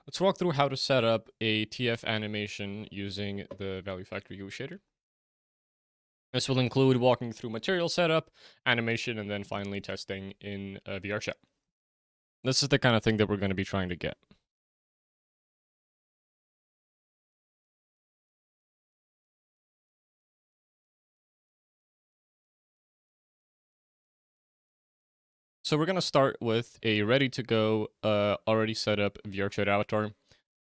Let's walk through how to set up a TF animation using the Value Factory GUI shader. This will include walking through material setup, animation, and then finally testing in VRChat. This is the kind of thing that we're going to be trying to get. So we're going to start with a ready-to-go, already set up VRChat avatar. It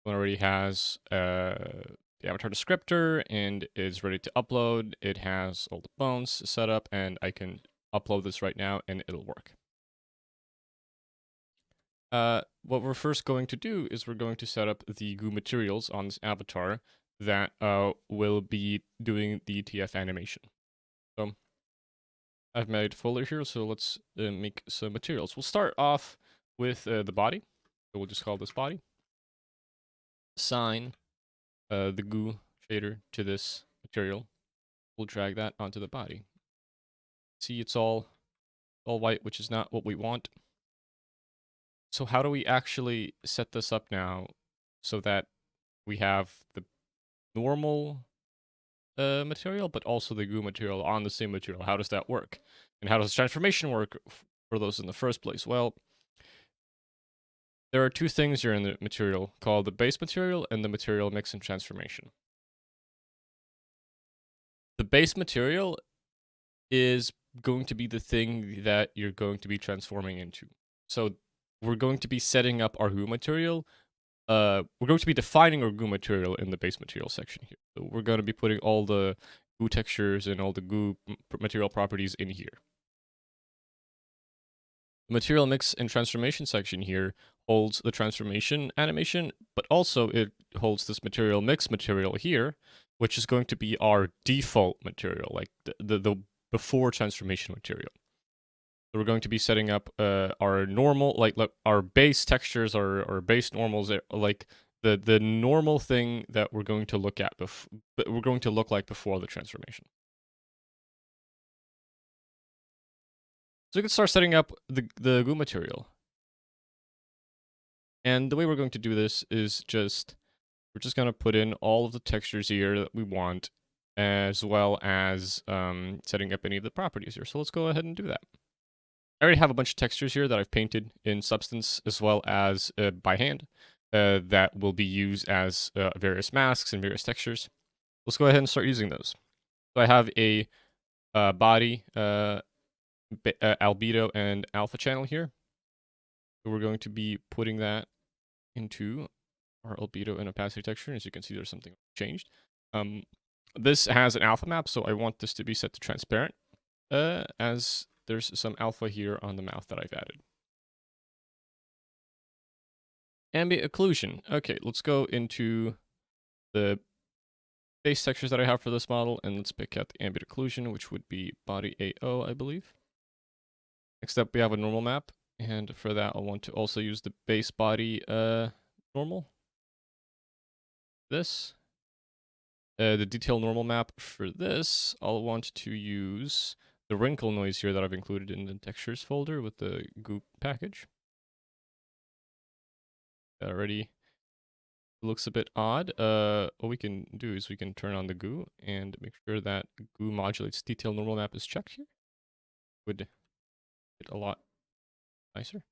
already has the avatar descriptor and is ready to upload. It has all the bones set up, and I can upload this right now and it'll work. What we're first going to do is we're going to set up the GUI materials on this avatar that will be doing the TF animation. So I've made a folder here, so let's make some materials. We'll start off with the body. So we'll just call this body. Assign the GUI shader to this material. We'll drag that onto the body. See, it's all white, which is not what we want. So how do we actually set this up now so that we have the normal material, but also the GUI material on the same material? How does that work? And how does transformation work for those in the first place? Well, there are two things here in the material called the base material and the material mix and transformation. The base material is going to be the thing that you're going to be transforming into. So we're going to be setting up our GUI material. We're going to be defining our GUI material in the base material section here. So we're going to be putting all the GUI textures and all the GUI material properties in here. The material mix and transformation section here holds the transformation animation, but also it holds this material mix material here, which is going to be our default material, like the before transformation material. So we're going to be setting up our normal, like our base textures, our base normals, like the normal thing that we're going to look at we're going to look like before the transformation. So we can start setting up the GUI material. And the way we're going to do this is we're just going to put in all of the textures here that we want, as well as setting up any of the properties here. So let's go ahead and do that. I already have a bunch of textures here that I've painted in Substance as well as by hand that will be used as various masks and various textures. Let's go ahead and start using those. So I have a body, albedo, and alpha channel here. So we're going to be putting that into our albedo and opacity texture. As you can see, there's something changed. This has an alpha map, so I want this to be set to transparent, as there's some alpha here on the mouth that I've added. Ambient occlusion. Okay, let's go into the base textures that I have for this model, and let's pick out the ambient occlusion, which would be body AO, I believe. Next up, we have a normal map, and for that, I'll want to also use the base body normal. This. The detail normal map for this, I'll want to use the wrinkle noise here that I've included in the textures folder with the GUI package. That already looks a bit odd. What we can do is we can turn on the GUI and make sure that GUI modulates detail normal map is checked here. Would get a lot nicer.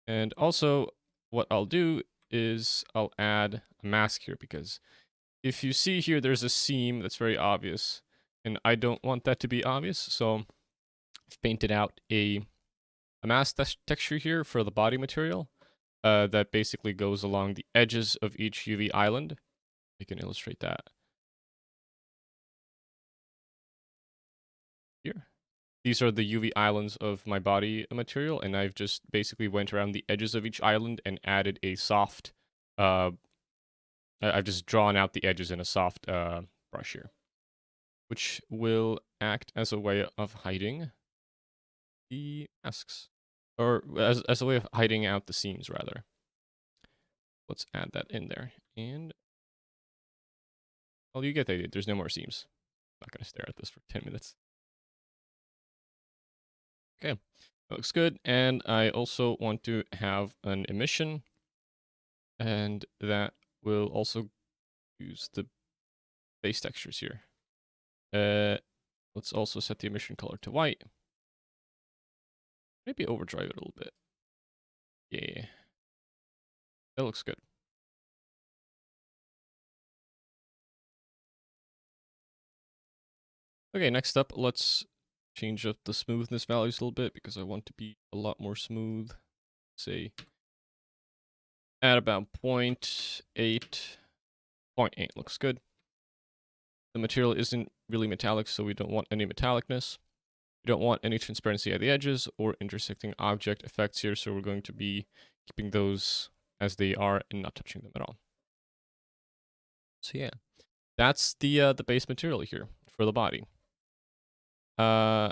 And also, what I'll do is I'll add a mask here, because if you see here, there's a seam that's very obvious, and I don't want that to be obvious, so I've painted out a mask texture here for the body material that basically goes along the edges of each UV island. I can illustrate that here. These are the UV islands of my body material, and I've just basically went around the edges of each island and added a soft, I've just drawn out the edges in a soft brush here, which will act as a way of hiding the masks, or as a way of hiding out the seams, rather. Let's add that in there, and well, you get the idea. There's no more seams. I'm not gonna stare at this for 10 minutes. Okay, that looks good, and I also want to have an emission And that will also use the base textures here. Let's also set the emission color to white. Maybe overdrive it a little bit. Yeah, that looks good. Okay, next up, let's change up the smoothness values a little bit because I want to be a lot more smooth. Say at about 0.8. 0.8 looks good. The material isn't really metallic, so we don't want any metallicness. We don't want any transparency at the edges or intersecting object effects here, so we're going to be keeping those as they are and not touching them at all. So yeah, that's the base material here for the body. We're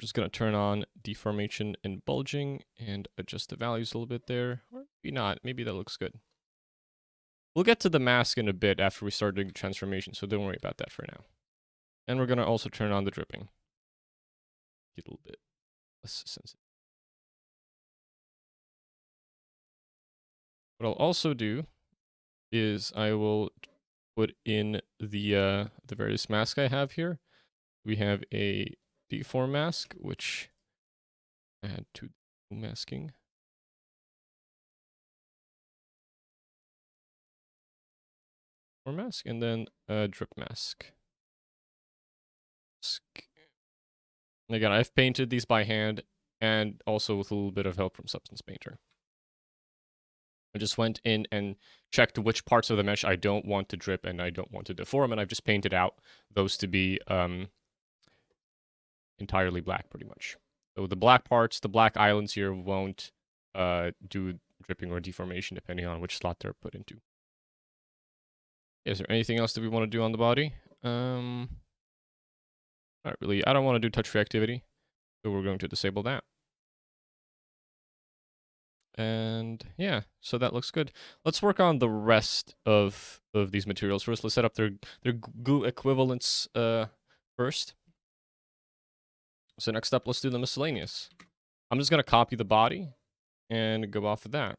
just gonna turn on deformation and bulging and adjust the values a little bit there, or maybe not. Maybe that looks good. We'll get to the mask in a bit after we start doing the transformation, so don't worry about that for now. And we're gonna also turn on the dripping. Get a little bit less sensitive. What I'll also do is I will put in the various masks I have here. We have a deform mask, which add to masking. Deform mask, and then a drip mask. Again, I've painted these by hand and also with a little bit of help from Substance Painter. I just went in and checked which parts of the mesh I don't want to drip and I don't want to deform, and I've just painted out those to be entirely black, pretty much. So the black parts, the black islands here won't do dripping or deformation depending on which slot they're put into. Is there anything else that we want to do on the body? Not really. I don't want to do touch reactivity, so we're going to disable that. And yeah, so that looks good. Let's work on the rest of these materials first. Let's set up their glue equivalents first. So next up, let's do the miscellaneous. I'm just gonna copy the body and go off of that.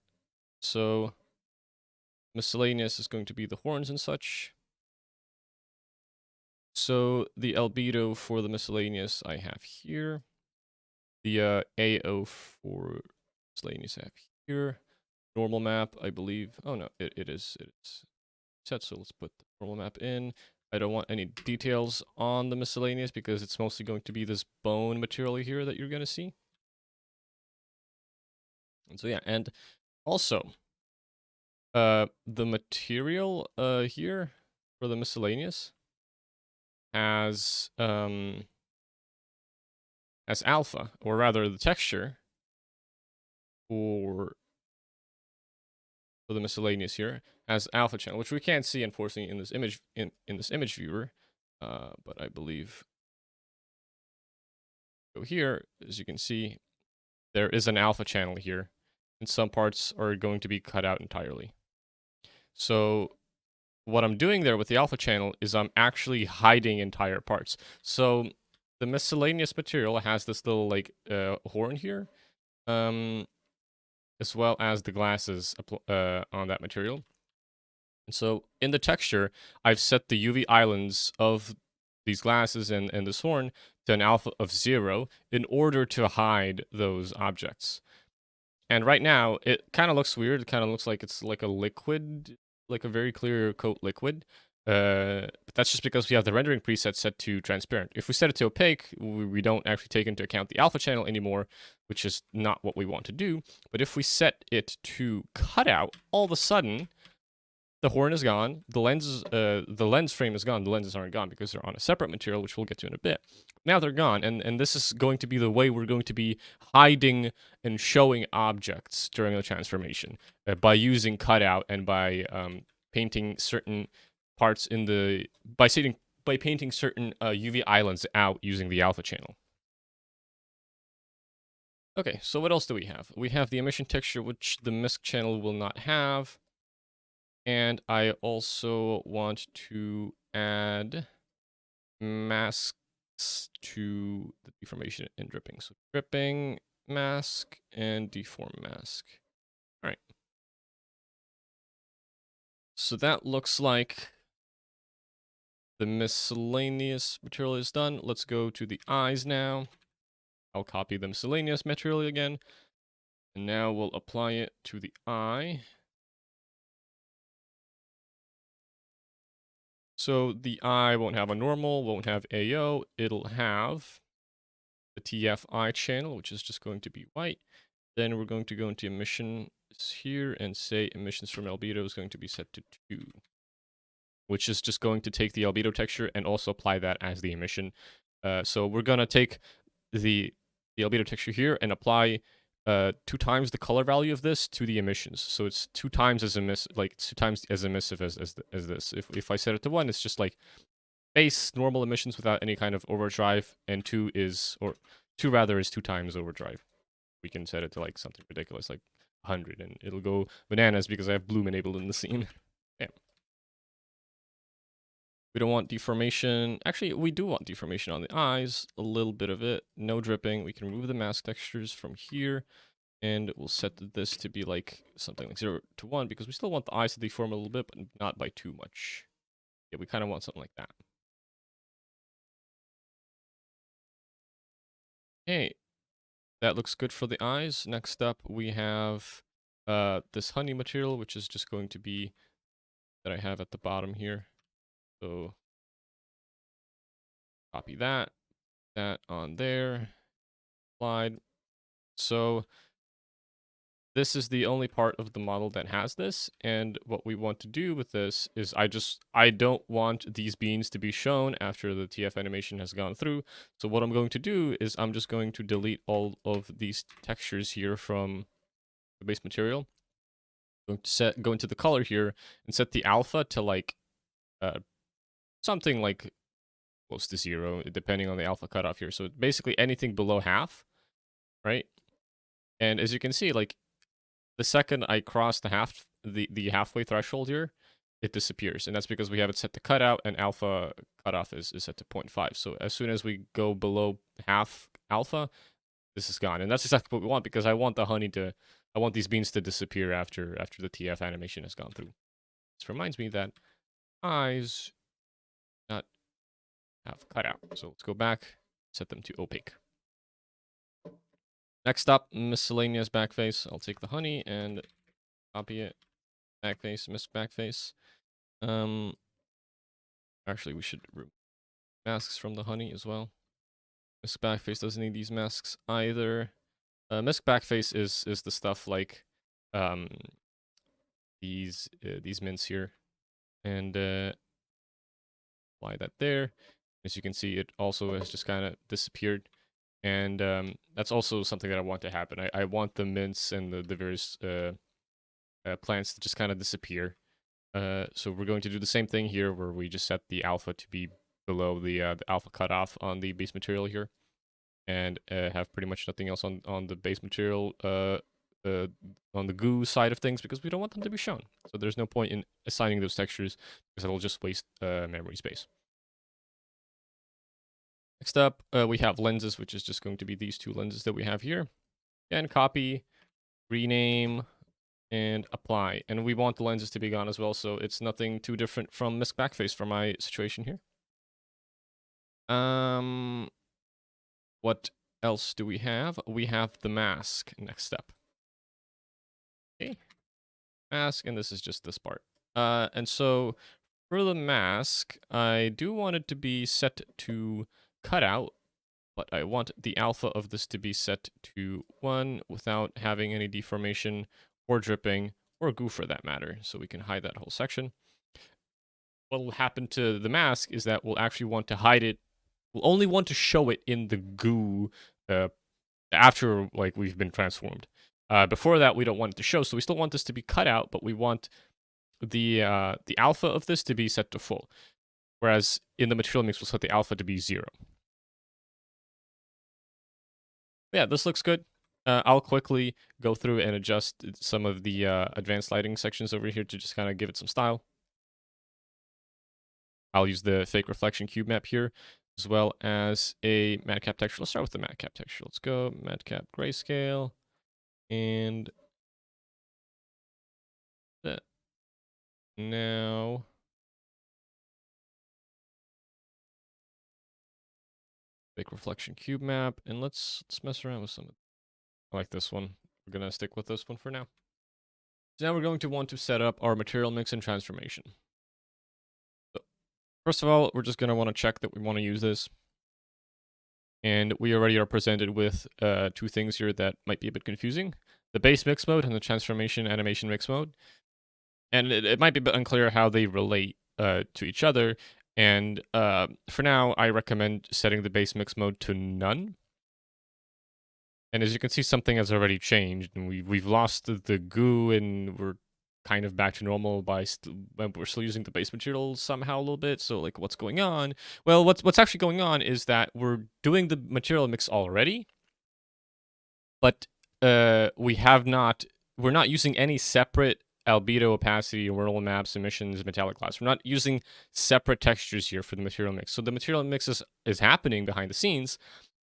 So miscellaneous is going to be the horns and such. So the albedo for the miscellaneous I have here. The AO for miscellaneous I have here. Normal map, I believe. Oh no, it is set, so let's put the normal map in. I don't want any details on the miscellaneous because it's mostly going to be this bone material here that you're going to see. And so yeah, and also, the material here for the miscellaneous has alpha, or rather the texture for the miscellaneous here has alpha channel, which we can't see unfortunately in this image in this image viewer, but I believe go here, as you can see, there is an alpha channel here, and some parts are going to be cut out entirely. So what I'm doing there with the alpha channel is I'm actually hiding entire parts. So the miscellaneous material has this little like horn here, as well as the glasses on that material. And so in the texture, I've set the UV islands of these glasses and this horn to an alpha of 0 in order to hide those objects. And right now, it kind of looks weird. It kind of looks like it's like a liquid, like a very clear coat liquid. But that's just because we have the rendering preset set to transparent. If we set it to opaque, we don't actually take into account the alpha channel anymore, which is not what we want to do. But if we set it to cutout, all of a sudden, the horn is gone. The lens frame is gone. The lenses aren't gone because they're on a separate material, which we'll get to in a bit. Now they're gone, and this is going to be the way we're going to be hiding and showing objects during the transformation by using cutout and by painting certain parts in the by painting certain UV islands out using the alpha channel. Okay, so what else do we have? We have the emission texture, which the misc channel will not have. And I also want to add masks to the deformation and dripping. So dripping mask and deform mask. All right. So that looks like the miscellaneous material is done. Let's go to the eyes now. I'll copy the miscellaneous material again. And now we'll apply it to the eye. So the eye won't have a normal, won't have AO. It'll have the TFI channel, which is just going to be white. Then we're going to go into emissions here and say emissions from albedo is going to be set to 2, which is just going to take the albedo texture and also apply that as the emission. So we're going to take the albedo texture here and apply 2 times the color value of this to the emissions. So it's 2 times as it's 2 times as emissive as this. If I set it to 1, it's just like base normal emissions without any kind of overdrive, and 2 is, or 2 rather, is 2 times overdrive. We can set it to like something ridiculous like 100 and it'll go bananas because I have bloom enabled in the scene. Damn. We don't want deformation. Actually, we do want deformation on the eyes, a little bit of it. No dripping. We can remove the mask textures from here, and we'll set this to be like something like 0 to 1 because we still want the eyes to deform a little bit, but not by too much. Yeah, we kind of want something like that. Okay, that looks good for the eyes. Next up, we have this honey material, which is just going to be that I have at the bottom here. So copy that on there, applied. So this is the only part of the model that has this, and what we want to do with this is I don't want these beans to be shown after the TF animation has gone through. So what I'm going to do is I'm just going to delete all of these textures here from the base material. I'm going to go into the color here and set the alpha to like something like close to 0, depending on the alpha cutoff here. So basically anything below half, right? And as you can see, like the second I cross the halfway threshold here, it disappears. And that's because we have it set to cutout and alpha cutoff is set to 0.5. So as soon as we go below half alpha, this is gone. And that's exactly what we want because I want I want these beans to disappear after the TF animation has gone through. This reminds me that eyes not have cutout. So let's go back, set them to opaque. Next up, miscellaneous backface. I'll take the honey and copy it. Backface, misc backface. Actually, we should remove masks from the honey as well. Misc backface doesn't need these masks either. Misc backface is the stuff like these mints here, and apply that there. As you can see, it also has just kind of disappeared. And that's also something that I want to happen. I want the mints and the various plants to just kind of disappear. So we're going to do the same thing here, where we just set the alpha to be below the alpha cutoff on the base material here, and have pretty much nothing else on the base material on the goo side of things because we don't want them to be shown. So there's no point in assigning those textures because it'll just waste memory space. Next up, we have lenses, which is just going to be these 2 lenses that we have here. And copy, rename, and apply. And we want the lenses to be gone as well, so it's nothing too different from misc backface for my situation here. What else do we have? We have the mask next step. Okay, mask, and this is just this part. And so for the mask, I do want it to be set to cutout, but I want the alpha of this to be set to 1 without having any deformation or dripping or goo for that matter. So we can hide that whole section. What will happen to the mask is that we'll actually want to hide it. We'll only want to show it in the goo after like we've been transformed. Before that, we don't want it to show, so we still want this to be cut out, but we want the alpha of this to be set to full. Whereas in the material mix, we'll set the alpha to be 0. Yeah, this looks good. I'll quickly go through and adjust some of the advanced lighting sections over here to just kind of give it some style. I'll use the fake reflection cube map here, as well as a madcap texture. Let's start with the madcap texture. Let's go madcap grayscale, and that. now make reflection cube map, and let's mess around with some of. I like this one. We're gonna stick with this one for now. So now we're going to want to set up our material mix and transformation. So first of all, we're just gonna want to check that we want to use this. And we already are presented with two things here that might be a bit confusing. The base mix mode and the transformation animation mix mode. And it might be a bit unclear how they relate to each other. And for now, I recommend setting the base mix mode to none. And as you can see, something has already changed, and we've lost the goo, and we're kind of back to normal by we're still using the base material somehow a little bit. So like, what's going on? Well, what's actually going on is that we're doing the material mix already, but we're not using any separate albedo, opacity, world maps, emissions, metallic glass. We're not using separate textures here for the material mix. So the material mix is happening behind the scenes,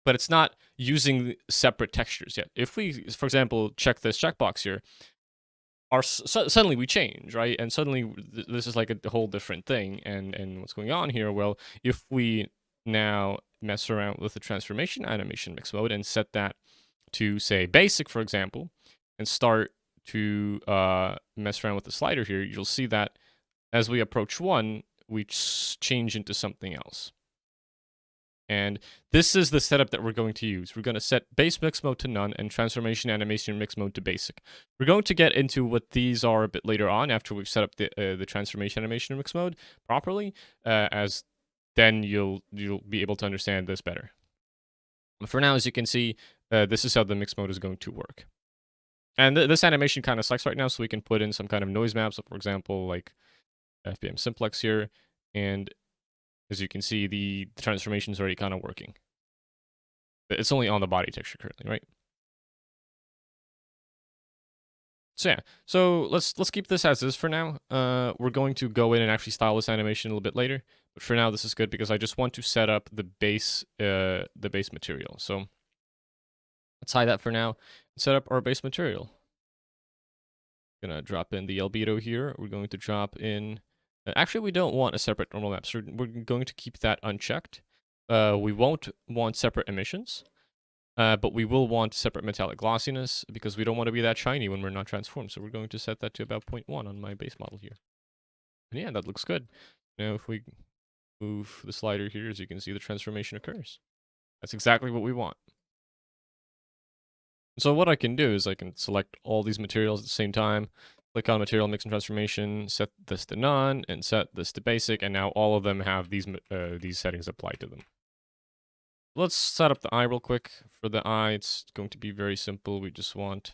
but it's not using separate textures yet. If we, for example, check this checkbox here, suddenly we change, right? And suddenly this is like a whole different thing. And what's going on here? Well, if we now mess around with the transformation animation mix mode and set that to, say, basic, for example, and start to mess around with the slider here, you'll see that as we approach 1, we change into something else. And this is the setup that we're going to use. We're going to set base mix mode to none and transformation animation mix mode to basic. We're going to get into what these are a bit later on after we've set up the transformation animation mix mode properly, as then you'll be able to understand this better. But for now, as you can see, this is how the mix mode is going to work. And this animation kind of sucks right now, so we can put in some kind of noise map. So for example, like FBM simplex here, and as you can see, the transformation is already kind of working. It's only on the body texture currently, right? So yeah, so let's keep this as is for now. We're going to go in and actually style this animation a little bit later, but for now this is good because I just want to set up the base material. So let's hide that for now and set up our base material. Gonna drop in the albedo here. We're going to drop in. Actually, we don't want a separate normal map, so we're going to keep that unchecked. We won't want separate emissions. But we will want separate metallic glossiness because we don't want to be that shiny when we're not transformed. So we're going to set that to about 0.1 on my base model here. And yeah, that looks good. Now if we move the slider here, as you can see, the transformation occurs. That's exactly what we want. So what I can do is I can select all these materials at the same time, click on material mix and transformation, set this to none, and set this to basic, and now all of them have these settings applied to them. Let's set up the eye real quick. For the eye, it's going to be very simple. We just want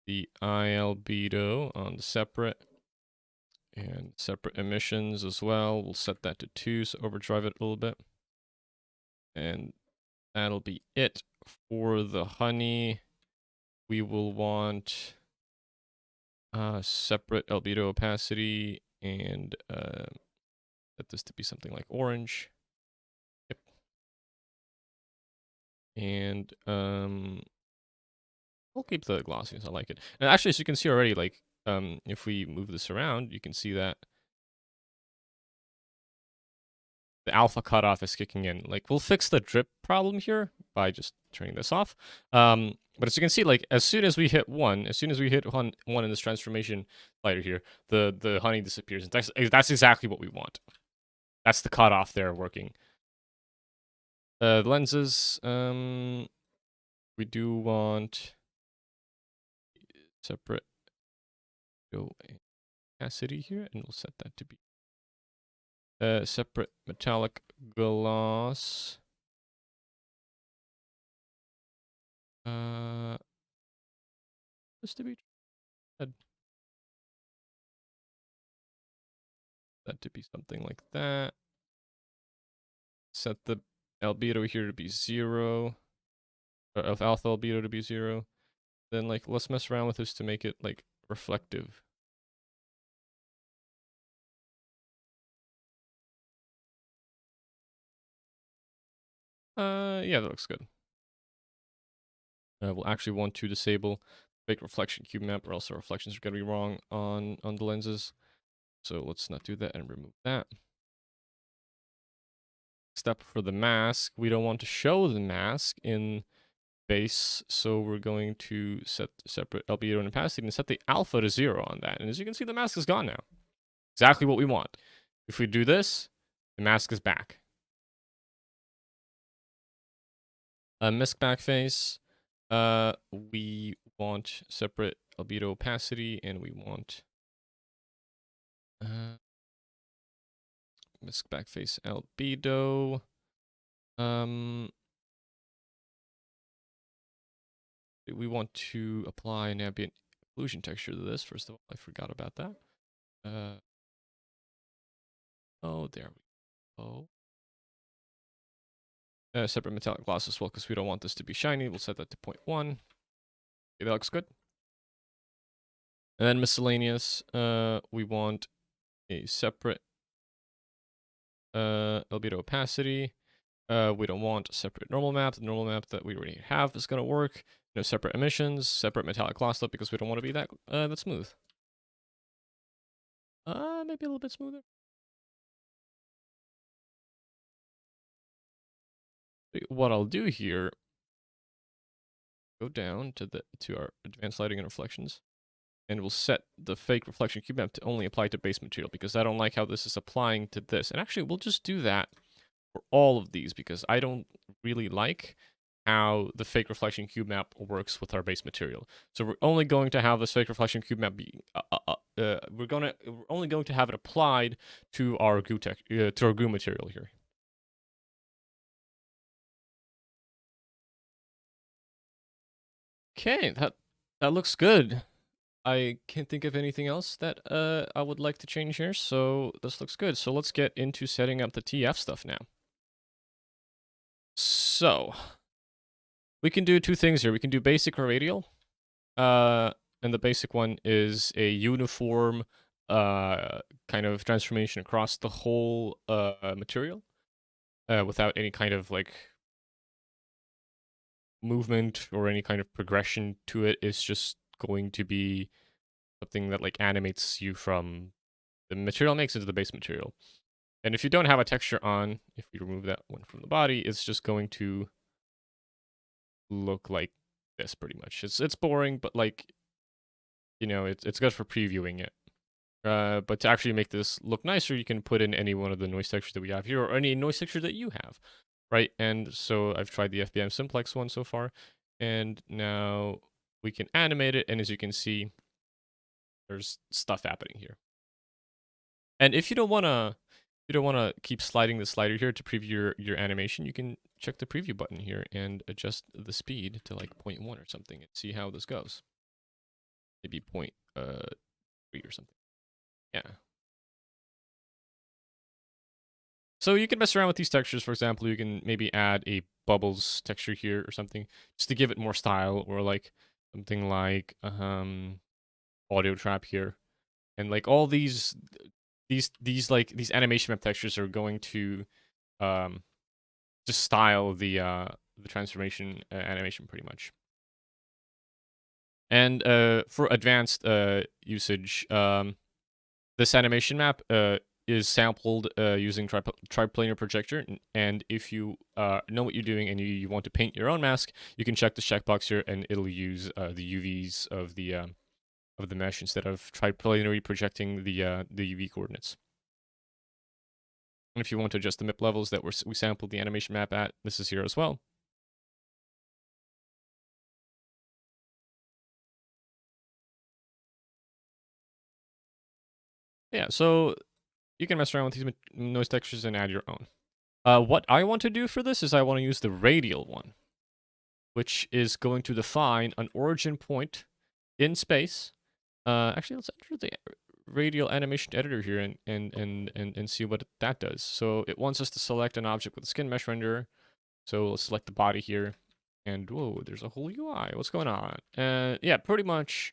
the eye albedo on the separate and separate emissions as well. We'll set that to 2, so overdrive it a little bit. And that'll be it. For the honey, we will want separate albedo opacity and set this to be something like orange. Yep. And we'll keep the glossiness. I like it. And actually, as you can see already, like if we move this around, you can see that the alpha cutoff is kicking in. Like, we'll fix the drip problem here by just turning this off. But as you can see, like, as soon as we hit one in this transformation slider here, the honey disappears. And that's exactly what we want. That's the cutoff there working. The lenses, we do want separate opacity here, and we'll set that to be separate metallic gloss. Just to be that to be something like that. Set the albedo here to be 0, or of alpha albedo to be 0. Then like let's mess around with this to make it like reflective. Yeah, that looks good. We'll actually want to disable fake reflection cube map, or else our reflections are gonna be wrong on the lenses. So let's not do that and remove that. Step for the mask. We don't want to show the mask in base, so we're going to set separate albedo and opacity and set the alpha to 0 on that. And as you can see, the mask is gone now. Exactly what we want. If we do this, the mask is back. Misc backface. We want separate albedo opacity, and we want misc backface albedo. We want to apply an ambient occlusion texture to this. First of all, I forgot about that. Oh, there we go. Separate metallic gloss as well, because we don't want this to be shiny. We'll set that to 0.1. Okay, that looks good. And then miscellaneous, we want a separate albedo opacity. We don't want a separate normal map. The normal map that we already have is going to work. No separate emissions, separate metallic gloss though, because we don't want to be that smooth. Maybe a little bit smoother. What I'll do here, go down to our advanced lighting and reflections, and we'll set the fake reflection cube map to only apply to base material, because I don't like how this is applying to this. And actually, we'll just do that for all of these, because I don't really like how the fake reflection cube map works with our base material. So we're only going to have this fake reflection cube map be we're only going to have it applied to our goo material here. Okay, that looks good. I can't think of anything else that I would like to change here, so this looks good. So let's get into setting up the TF stuff now. So we can do two things here. We can do basic or radial. And the basic one is a uniform kind of transformation across the whole material without any kind of like movement or any kind of progression to it. It's just going to be something that like animates you from the material makes into the base material. And if you don't have a texture on, if we remove that one from the body, it's just going to look like this pretty much. It's boring, but like, you know, it's good for previewing it. But to actually make this look nicer, you can put in any one of the noise textures that we have here, or any noise texture that you have, right? And so I've tried the FBM Simplex one so far, and now we can animate it, and as you can see, there's stuff happening here. And if you don't wanna keep sliding the slider here to preview your animation, you can check the preview button here and adjust the speed to like 0.1 or something and see how this goes. Maybe 0.3 or something. Yeah. So you can mess around with these textures. For example, you can maybe add a bubbles texture here or something just to give it more style, or like something like audio trap here. And like all these animation map textures are going to just style the transformation animation pretty much. And for advanced usage, this animation map is sampled using triplanar projector, and if you know what you're doing and you want to paint your own mask, you can check the checkbox here, and it'll use the UVs of the mesh instead of triplanarly projecting the UV coordinates. And if you want to adjust the MIP levels that we sampled the animation map at, this is here as well. Yeah, so you can mess around with these noise textures and add your own. What I want to do for this is I want to use the radial one, which is going to define an origin point in space. Actually, let's enter the radial animation editor here and see what that does. So it wants us to select an object with a skin mesh renderer. So let's select the body here. And whoa, there's a whole UI. What's going on? Yeah, pretty much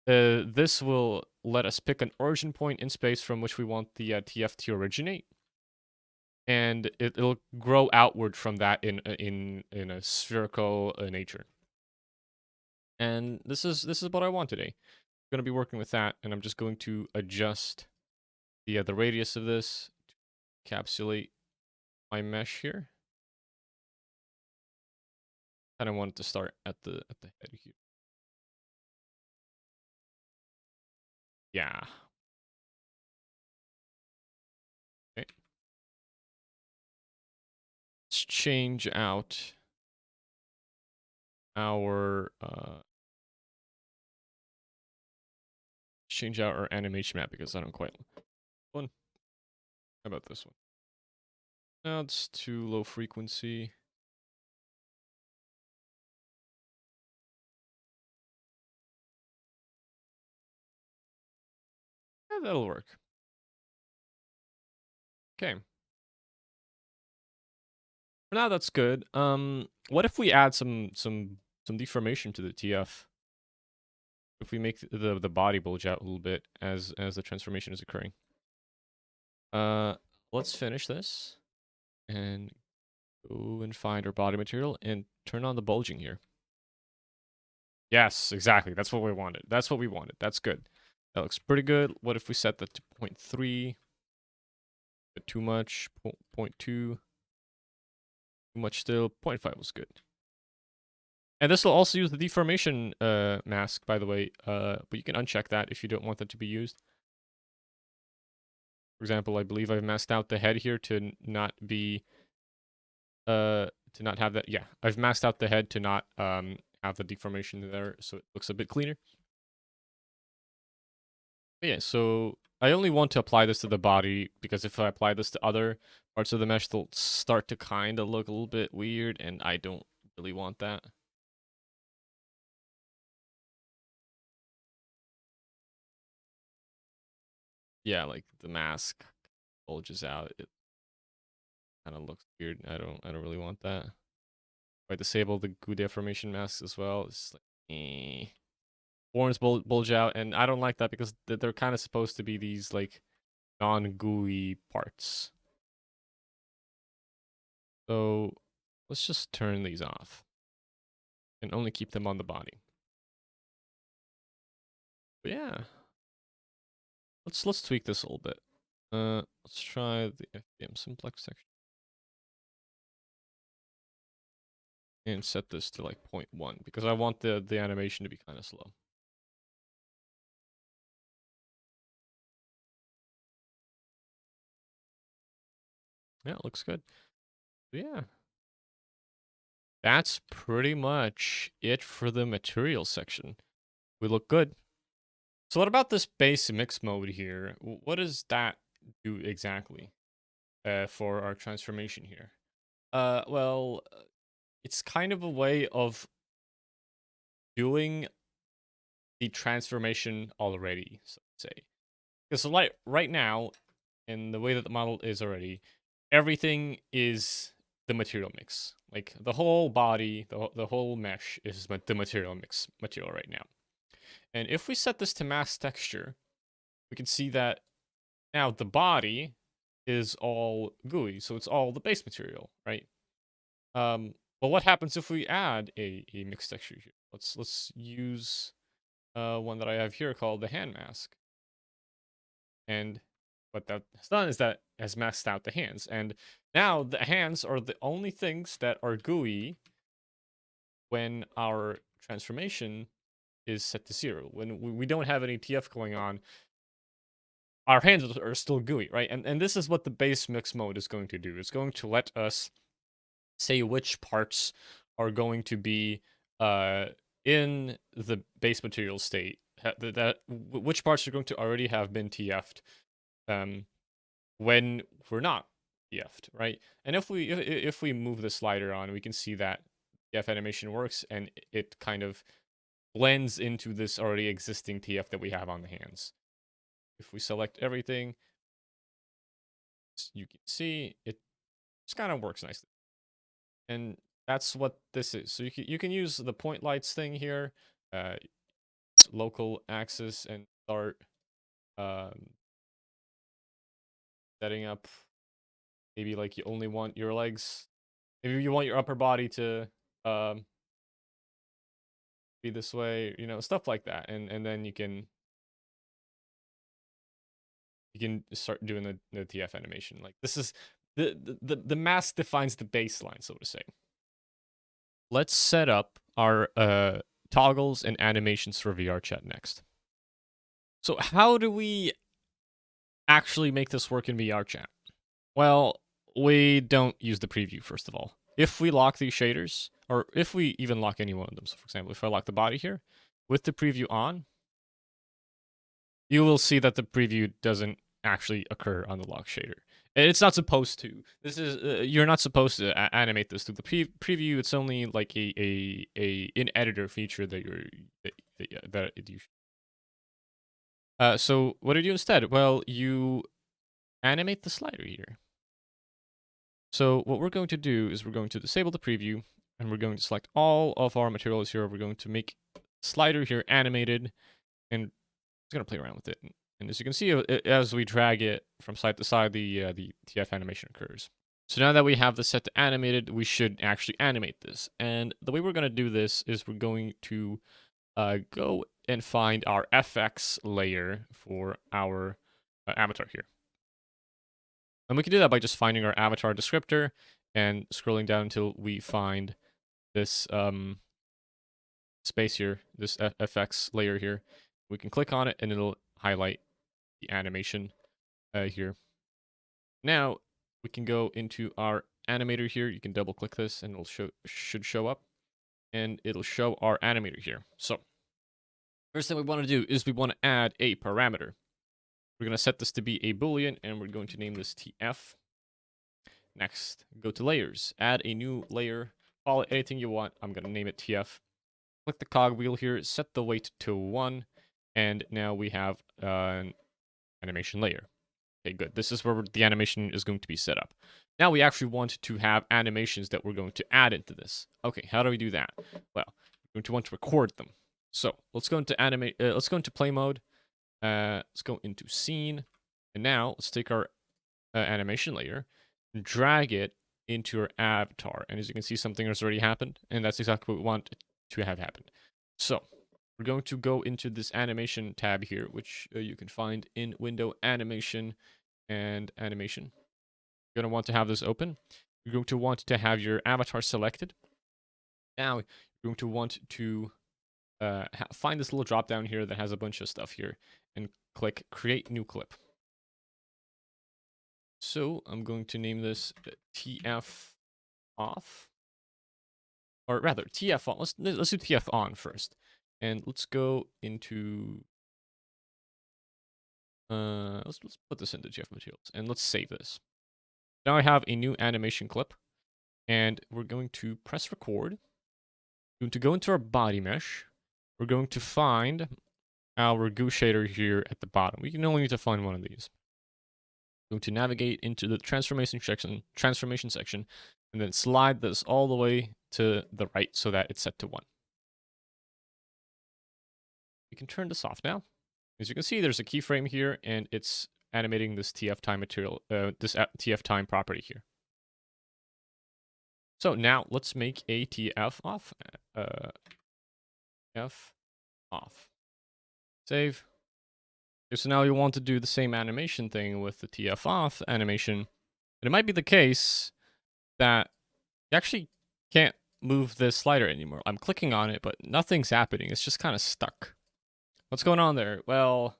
this will let us pick an origin point in space from which we want the TF to originate. And it'll grow outward from that in a spherical nature. And this is what I want today. I'm going to be working with that, and I'm just going to adjust the radius of this to encapsulate my mesh here. Kind of want it to start at the head here. Yeah. Okay. Let's change out our animation map because I don't quite one. How about this one? No, it's too low frequency. Yeah, that'll work. Okay. For now, that's good. What if we add some deformation to the TF? If we make the body bulge out a little bit as the transformation is occurring. Let's finish this and go and find our body material and turn on the bulging here. Yes, exactly. That's what we wanted. That's what we wanted. That's good. That looks pretty good. What if we set that to 0.3? Bit too much. 0.2. Too much still. 0.5 was good. And this will also use the deformation mask, by the way. But you can uncheck that if you don't want that to be used. For example, I believe I've masked out the head here to not be to not have that. Yeah, I've masked out the head to not have the deformation there, so it looks a bit cleaner. But yeah, so I only want to apply this to the body because if I apply this to other parts of the mesh, they'll start to kind of look a little bit weird, and I don't really want that. Yeah, like the mask bulges out. It kind of looks weird. I don't really want that. If I disable the goo deformation masks as well, it's like horns bulge out, and I don't like that because they're kind of supposed to be these like non-gooey parts. So let's just turn these off and only keep them on the body. But yeah, let's tweak this a little bit. Let's try the FBM simplex section and set this to like 0.1 because I want the animation to be kind of slow. Yeah, it looks good. But yeah, that's pretty much it for the material section. We look good. So what about this base mix mode here? What does that do exactly for our transformation here? Well, it's kind of a way of doing the transformation already, so to say. Because like right now, in the way that the model is already, everything is the material mix. Like the whole body, the whole mesh is the material mix material right now. And if we set this to mask texture, we can see that now the body is all gooey, so it's all the base material, right? But what happens if we add a mixed texture here? Let's use one that I have here called the hand mask. And what that has done is that has masked out the hands. And now the hands are the only things that are gooey when our transformation is set to 0. When we don't have any TF going on, our hands are still gooey, right? And this is what the base mix mode is going to do. It's going to let us say which parts are going to be in the base material state, which parts are going to already have been TF'd when we're not TF'd, right? And if we move the slider on, we can see that TF animation works and it kind of blends into this already existing TF that we have on the hands. If we select everything, you can see it just kind of works nicely. And that's what this is. So you can use the point lights thing here, local axis, and start um, setting up. Maybe like you only want your legs. Maybe you want your upper body to um, be this way, stuff like that. And then you can you can start doing the TF animation. Like this is the mask defines the baseline, so to say. Let's set up our toggles and animations for VRChat next. So how do we actually make this work in VRChat? Well, we don't use the preview, first of all. If we lock these shaders, or if we even lock any one of them, so for example, if I lock the body here, with the preview on, you will see that the preview doesn't actually occur on the lock shader. It's not supposed to. This is you're not supposed to animate this through the preview. It's only like a in editor feature that you. So what do you do instead? Well, you animate the slider here. So what we're going to do is we're going to disable the preview, and we're going to select all of our materials here. We're going to make slider here animated, and it's going to play around with it. And as you can see, as we drag it from side to side, the TF animation occurs. So now that we have this set to animated, we should actually animate this. And the way we're going to do this is we're going to go and find our FX layer for our avatar here. And we can do that by just finding our avatar descriptor and scrolling down until we find this space here, this FX layer here. We can click on it and it'll highlight the animation here. Now we can go into our animator here. You can double click this and it'll should show up, and it'll show our animator here. So first thing we want to do is we want to add a parameter. We're going to set this to be a boolean, and we're going to name this TF. Next, go to layers, add a new layer, call it anything you want. I'm going to name it TF. Click the cogwheel here, set the weight to 1, and now we have an animation layer. Okay, good. This is where the animation is going to be set up. Now we actually want to have animations that we're going to add into this. Okay, how do we do that? Well, we're going to want to record them. So let's go into let's go into play mode. Let's go into scene, and now let's take our animation layer and drag it into our avatar. And as you can see, something has already happened, and that's exactly what we want to have happened. So we're going to go into this animation tab here, which you can find in window animation and animation. You're going to want to have this open. You're going to want to have your avatar selected. Now you're going to want to find this little drop down here that has a bunch of stuff here, and click create new clip. So I'm going to name this TF off, or rather TF on. Let's do TF on first, and let's go into let's put this into TF materials, and let's save this. Now I have a new animation clip, and we're going to press record. We're going to go into our body mesh. We're going to find our goo shader here at the bottom. We can only need to find one of these. We're going to navigate into the transformation section, and then slide this all the way to the right so that it's set to 1. We can turn this off now. As you can see, there's a keyframe here, and it's animating this TF time material, this TF time property here. So now let's make a TF off. F off. Save. Okay, so now you want to do the same animation thing with the TF off animation. And it might be the case that you actually can't move this slider anymore. I'm clicking on it, but nothing's happening. It's just kind of stuck. What's going on there? Well,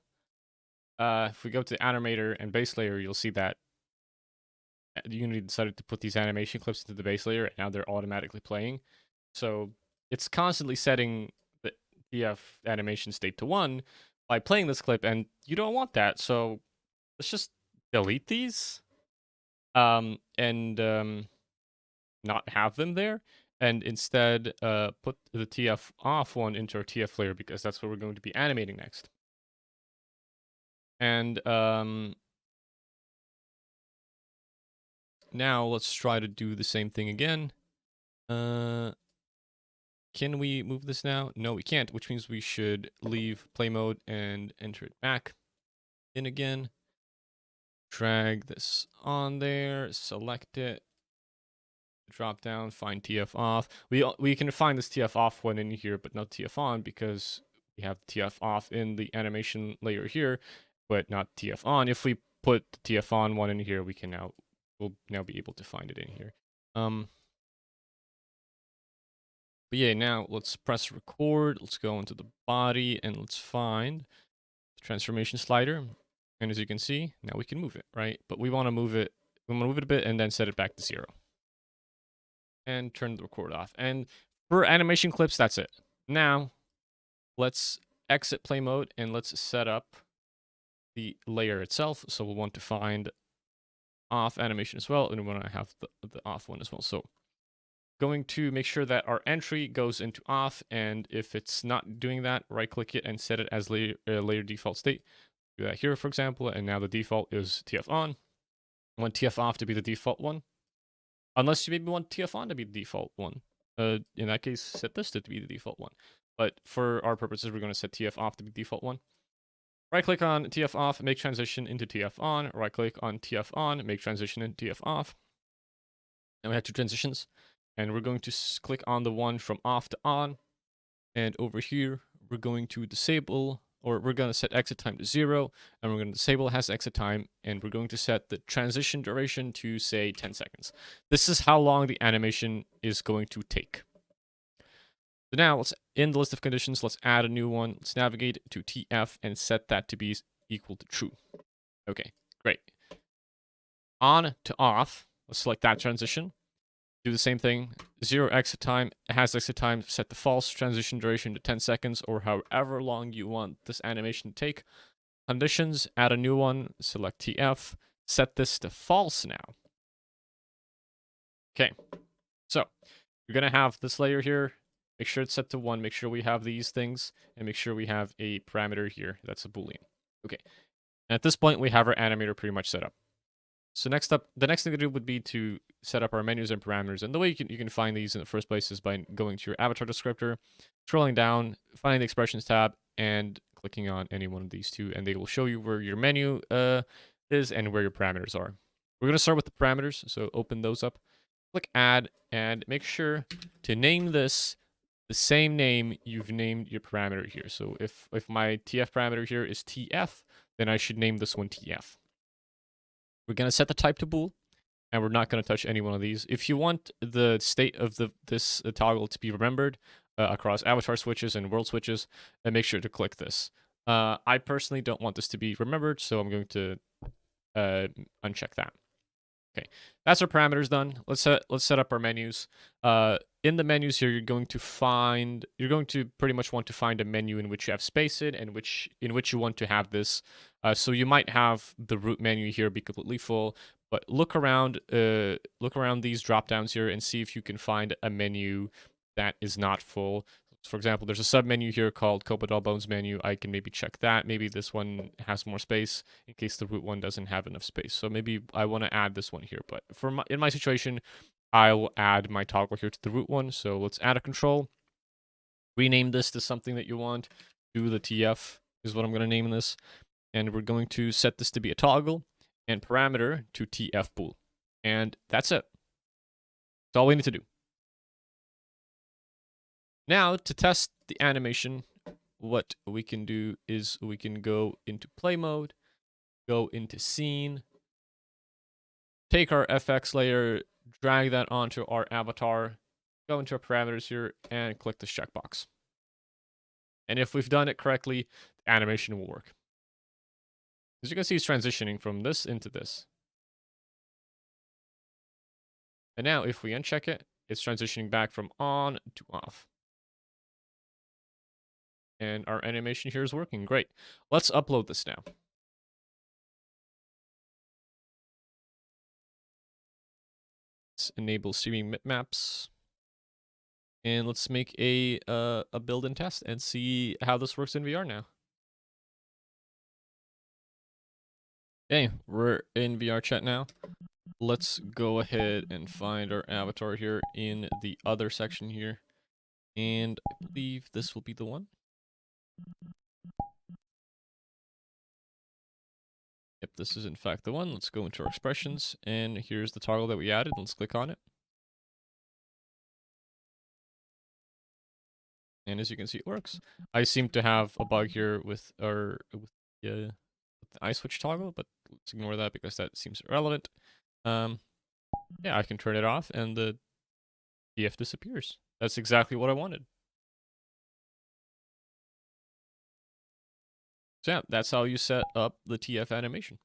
if we go to animator and base layer, you'll see that Unity decided to put these animation clips into the base layer, and now they're automatically playing. So it's constantly setting the TF animation state to 1 by playing this clip, and you don't want that. So let's just delete these, and not have them there, and instead put the TF off one into our TF layer, because that's what we're going to be animating next. And now let's try to do the same thing again. Can we move this now? No, we can't, which means we should leave play mode and enter it back in again. Drag this on there, select it, drop down, find TF off. We can find this TF off one in here, but not TF on, because we have TF off in the animation layer here, but not TF on. If we put the TF on one in here, we'll now be able to find it in here. But yeah, now let's press record. Let's go into the body and let's find the transformation slider. And as you can see, now we can move it, right? But we want to move it. We want to move it a bit and then set it back to 0. And turn the record off. And for animation clips, that's it. Now, let's exit play mode and let's set up the layer itself. So we'll want to find off animation as well, and we want to have the off one as well. So going to make sure that our entry goes into off, and if it's not doing that, right click it and set it as layer default state. Do that here, for example, and now the default is TF on. I want TF off to be the default one, unless you maybe want TF on to be the default one. In that case, set this to be the default one. But for our purposes, we're going to set TF off to be the default one. Right click on TF off, make transition into TF on. Right click on TF on, make transition into TF off. Now we have 2 transitions, and we're going to click on the one from off to on. And over here, we're going to disable, or we're going to set exit time to 0, and we're going to disable has exit time, and we're going to set the transition duration to, say, 10 seconds. This is how long the animation is going to take. So now, in the list of conditions, let's add a new one. Let's navigate to TF and set that to be equal to true. Okay, great. On to off, let's select that transition. Do the same thing. 0 exit time, has exit time, set the false, transition duration to 10 seconds, or however long you want this animation to take. Conditions, add a new one, select TF, set this to false now. Okay, so you're going to have this layer here. Make sure it's set to 1, make sure we have these things, and make sure we have a parameter here that's a boolean. Okay, and at this point, we have our animator pretty much set up. So next up, the next thing to do would be to set up our menus and parameters. And the way you can find these in the first place is by going to your avatar descriptor, scrolling down, finding the expressions tab, and clicking on any one of these 2, and they will show you where your menu is and where your parameters are. We're going to start with the parameters, so open those up, click add, and make sure to name this the same name you've named your parameter here. So if my TF parameter here is TF, then I should name this one TF. We're going to set the type to bool, and we're not going to touch any one of these. If you want the state of this toggle to be remembered across avatar switches and world switches, then make sure to click this. I personally don't want this to be remembered, so I'm going to uncheck that. Okay, that's our parameters done. Let's set up our menus. In the menus here, you're going to pretty much want to find a menu in which you have space in which you want to have this. So you might have the root menu here be completely full, but look around these drop downs here and see if you can find a menu that is not full. For example, there's a sub menu here called Copodol Bones menu. I can maybe check that. Maybe this one has more space in case the root one doesn't have enough space. So maybe I want to add this one here. But in my situation, I will add my toggle here to the root one. So let's add a control. Rename this to something that you want. Do the TF is what I'm going to name this. And we're going to set this to be a toggle and parameter to TF bool. And that's it. That's all we need to do. Now, to test the animation, what we can do is we can go into play mode, go into scene, take our FX layer, drag that onto our avatar, go into our parameters here, and click this checkbox. And if we've done it correctly, the animation will work. As you can see, it's transitioning from this into this. And now, if we uncheck it, it's transitioning back from on to off. And our animation here is working. Great. Let's upload this now. Let's enable streaming maps. And let's make a build and test and see how this works in VR now. Okay, we're in VRChat now. Let's go ahead and find our avatar here in the other section here. And I believe this will be the one. Yep, this is in fact the one. Let's go into our expressions, and here's the toggle that we added. Let's click on it. And as you can see, it works. I seem to have a bug here with the eye switch toggle, but let's ignore that because that seems irrelevant. Yeah, I can turn it off and the TF disappears. That's exactly what I wanted. So yeah, that's how you set up the TF animation.